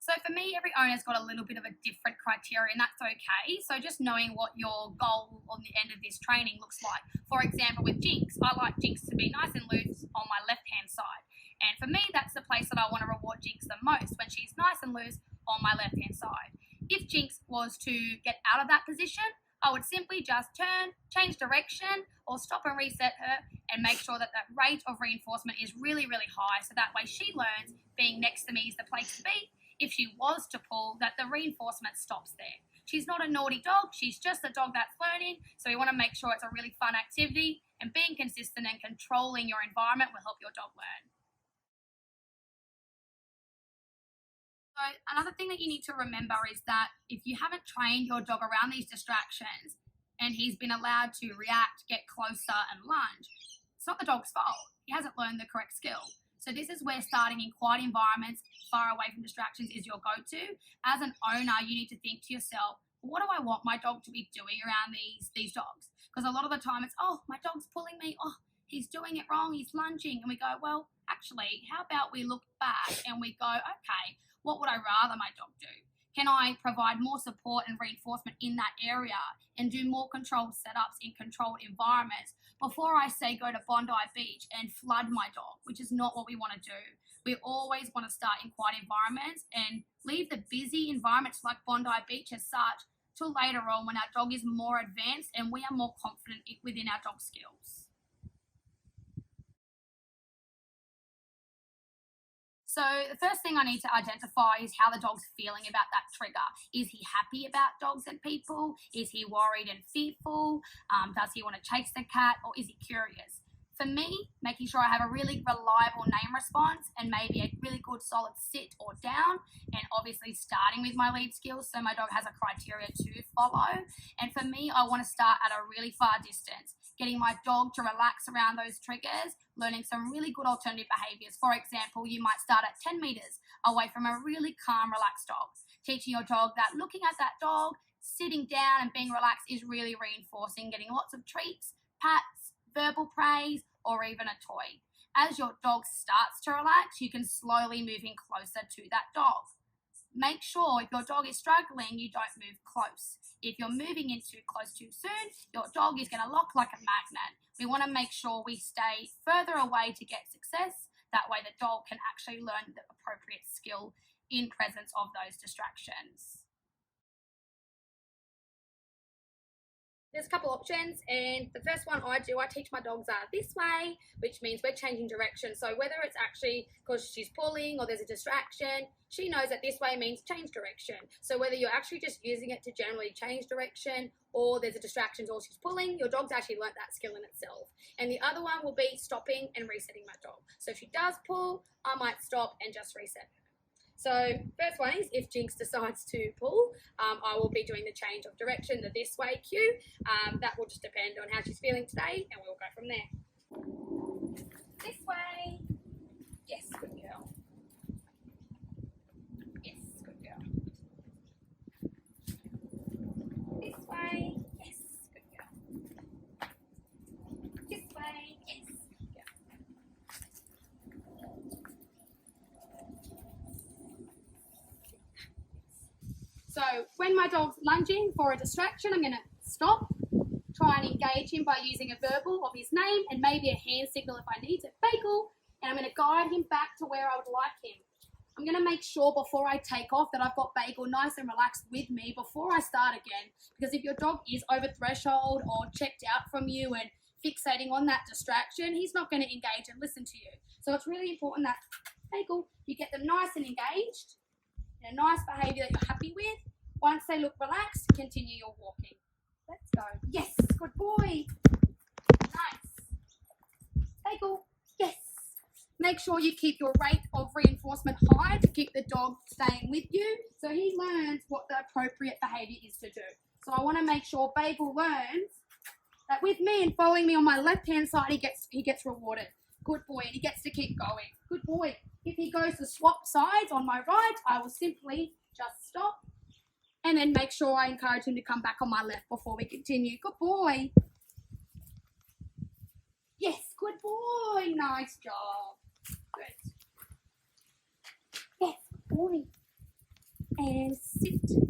So for me, every owner's got a little bit of a different criteria, and that's okay. So just knowing what your goal on the end of this training looks like. For example, with Jinx, I like Jinx to be nice and loose on my left-hand side. And for me, that's the place that I want to reward Jinx the most, when she's nice and loose on my left-hand side. If Jinx was to get out of that position, I would simply just turn, change direction, or stop and reset her and make sure that that rate of reinforcement is really, really high. So that way she learns being next to me is the place to be. If she was to pull, that the reinforcement stops there. She's not a naughty dog. She's just a dog that's learning. So we want to make sure it's a really fun activity, and being consistent and controlling your environment will help your dog learn. So another thing that you need to remember is that if you haven't trained your dog around these distractions and he's been allowed to react, get closer and lunge, it's not the dog's fault. He hasn't learned the correct skill. So this is where starting in quiet environments, far away from distractions, is your go-to. As an owner, you need to think to yourself, what do I want my dog to be doing around these dogs? Because a lot of the time it's, oh, my dog's pulling me. Oh, he's doing it wrong. He's lunging. And we go, well, actually, how about we look back and we go, okay, what would I rather my dog do? Can I provide more support and reinforcement in that area and do more controlled setups in controlled environments before I say go to Bondi Beach and flood my dog, which is not what we want to do. We always want to start in quiet environments and leave the busy environments like Bondi Beach as such till later on when our dog is more advanced and we are more confident within our dog skills. So the first thing I need to identify is how the dog's feeling about that trigger. Is he happy about dogs and people? Is he worried and fearful? Does he want to chase the cat, or is he curious? For me, making sure I have a really reliable name response and maybe a really good solid sit or down, and obviously starting with my lead skills so my dog has a criteria to follow. And for me, I want to start at a really far distance, getting my dog to relax around those triggers, learning some really good alternative behaviors. For example, you might start at 10 meters away from a really calm, relaxed dog, teaching your dog that looking at that dog, sitting down and being relaxed is really reinforcing, getting lots of treats, pats, verbal praise, or even a toy. As your dog starts to relax, you can slowly move in closer to that dog. Make sure if your dog is struggling, you don't move close. If you're moving in too close too soon, your dog is going to lock like a magnet. We want to make sure we stay further away to get success. That way the dog can actually learn the appropriate skill in presence of those distractions. There's a couple options, and the first one I teach my dogs this way, which means we're changing direction. So whether it's actually because she's pulling or there's a distraction, she knows that this way means change direction. So whether you're actually just using it to generally change direction or there's a distraction or she's pulling, your dog's actually learnt that skill in itself. And the other one will be stopping and resetting my dog. So if she does pull, I might stop and just reset her. So first one is if Jinx decides to pull, I will be doing the change of direction, the this way cue. That will just depend on how she's feeling today, and we'll go from there. This way. Yes, good girl. Yes, good girl. This way. Yes, good girl. This way. Yes. So when my dog's lunging for a distraction, I'm going to stop, try and engage him by using a verbal of his name and maybe a hand signal if I need to, Bagel, and I'm going to guide him back to where I would like him. I'm going to make sure before I take off that I've got Bagel nice and relaxed with me before I start again, because if your dog is over threshold or checked out from you and fixating on that distraction, he's not going to engage and listen to you. So it's really important that, Bagel, you get them nice and engaged, in a nice behaviour that you're happy with. Once they look relaxed, continue your walking. Let's go. Yes, good boy. Nice. Bagel. Yes. Make sure you keep your rate of reinforcement high to keep the dog staying with you so he learns what the appropriate behaviour is to do. So I want to make sure Bagel learns that with me and following me on my left-hand side, he gets rewarded. Good boy, and he gets to keep going. Good boy. If he goes to swap sides on my right, I will simply just stop and then make sure I encourage him to come back on my left before we continue. Good boy. Yes, good boy. Nice job. Good. Yes, good boy. and sit.